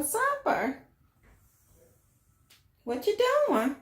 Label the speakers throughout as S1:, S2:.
S1: for supper? What you doing?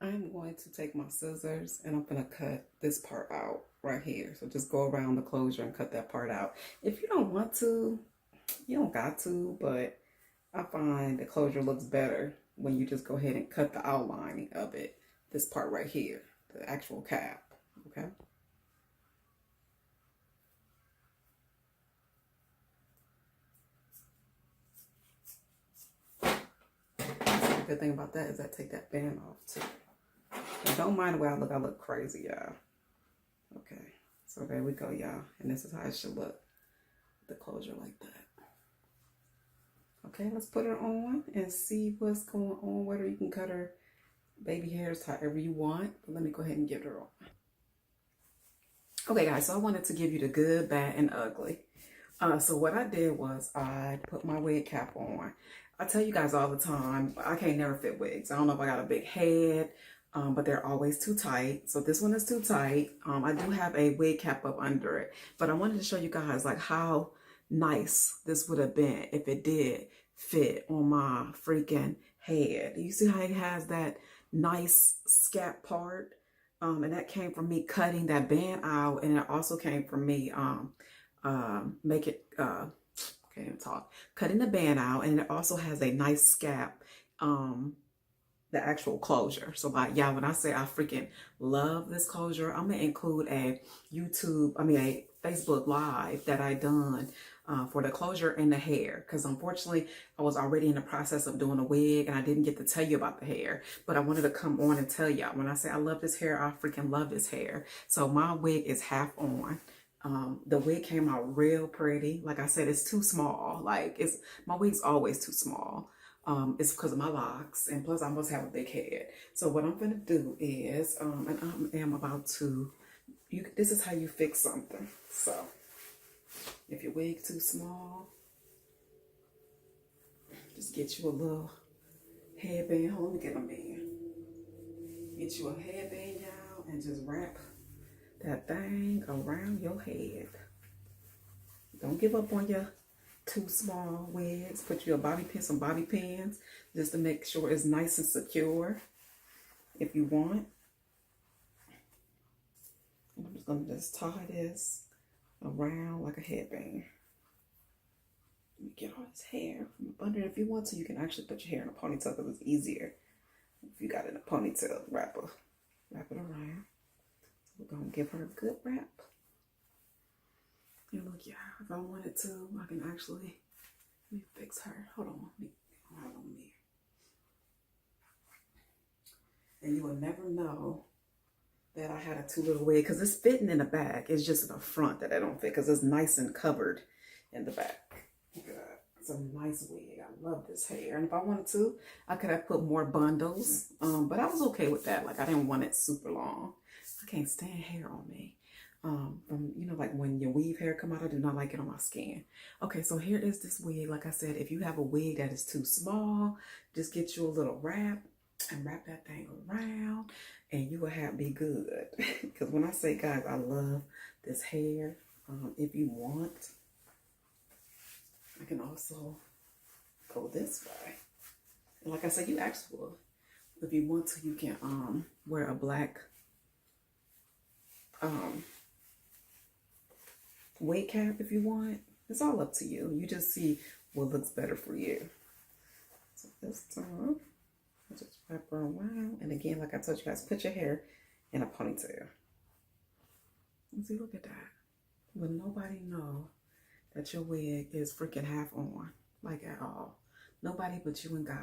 S1: I'm going to take my scissors and I'm going to cut this part out right here. So just go around the closure and cut that part out. If you don't want to, you don't got to, but I find the closure looks better when you just go ahead and cut the outlining of it. This part right here, the actual cap, okay? The good thing about that is I take that band off too. And don't mind the way I look crazy, y'all. Okay, so there we go, y'all. And this is how it should look, the closure like that. Okay, let's put her on and see what's going on, whether you can cut her baby hairs however you want. But let me go ahead and get her on. Okay, guys, so I wanted to give you the good, bad, and ugly. So what I did was I put my wig cap on. I tell you guys all the time, I can't never fit wigs. I don't know if I got a big head, but they're always too tight. So this one is too tight. I do have a wig cap up under it, but I wanted to show you guys like how nice this would have been if it did fit on my freaking head. You see how it has that nice scalp part? And that came from me cutting that band out, and it also came from me can't even talk, cutting the band out, and it also has a nice scalp, the actual closure. So like, yeah, when I say I freaking love this closure, I'm gonna include a Facebook live that I done for the closure and the hair, because unfortunately I was already in the process of doing a wig and I didn't get to tell you about the hair, but I wanted to come on and tell y'all, when I say I love this hair, I freaking love this hair. So my wig is half on. The wig came out real pretty. Like I said, it's too small. Like my wig's always too small. It's because of my locks, and plus I must have a big head. So what I'm gonna do is, and I am about to, this is how you fix something. So if your wig's too small, just get you a little headband. Hold on, let me get them in. Get you a headband, y'all, and just wrap that thing around your head. Don't give up on your too small wigs. Put you a bobby pin, some bobby pins, just to make sure it's nice and secure if you want. I'm just gonna tie this around like a headband. Let me get all this hair from up under. If you want to, you can actually put your hair in a ponytail because it's easier. If you got it in a ponytail, wrap it around. We're gonna give her a good wrap. And look, yeah, if I wanted to, I can actually, let me fix her. Hold on, hold on me. And you will never know that I had a too little wig, because it's fitting in the back. It's just in the front that I don't fit, because it's nice and covered in the back. Yeah, it's a nice wig. I love this hair. And if I wanted to, I could have put more bundles, but I was okay with that. Like, I didn't want it super long. I can't stand hair on me. From, you know, like when your weave hair come out, I do not like it on my skin. Okay, so here is this wig. Like I said, if you have a wig that is too small, just get you a little wrap and wrap that thing around, and you will be good. Because when I say, guys, I love this hair. If you want, I can also go this way. And like I said, you actually will. If you want to, you can wear a black wig cap if you want. It's all up to you. You just see what looks better for you. So this time, I'll just wrap her around. And again, like I told you guys, put your hair in a ponytail. And see, look at that. Will nobody know that your wig is freaking half on, like at all. Nobody but you and God.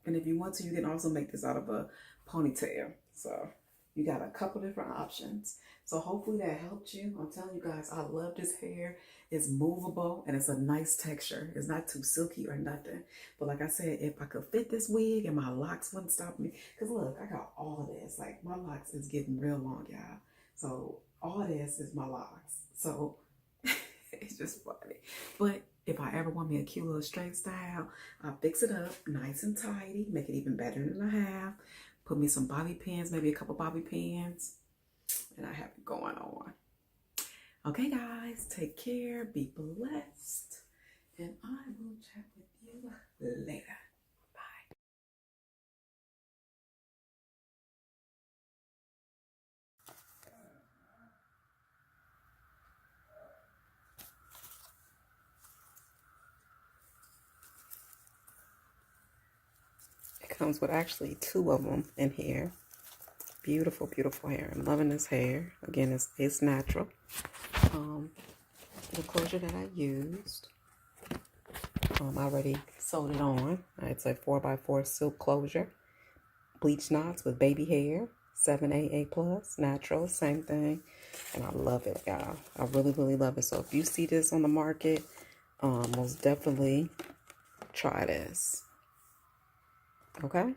S1: And if you want to, you can also make this out of a ponytail. So you got a couple different options. So hopefully that helped you. I'm telling you guys, I love this hair. It's movable and it's a nice texture. It's not too silky or nothing. But like I said, if I could fit this wig and my locks wouldn't stop me. Because look, I got all this. Like, my locks is getting real long, y'all. So all this is my locks. So it's just funny. But if I ever want me a cute little straight style, I'll fix it up nice and tidy, make it even better than I have. Put me some bobby pins, maybe a couple bobby pins, and I have it going on. Okay, guys, take care, be blessed, and I will chat with you later. comes with actually 2 of them in here. Beautiful, beautiful hair. I'm loving this hair. Again, it's natural. The closure that I used, I already sewed it on. It's a 4x4 silk closure. Bleach knots with baby hair. 7AA plus, natural, same thing. And I love it, y'all. I really, really love it. So if you see this on the market, most definitely try this. Okay?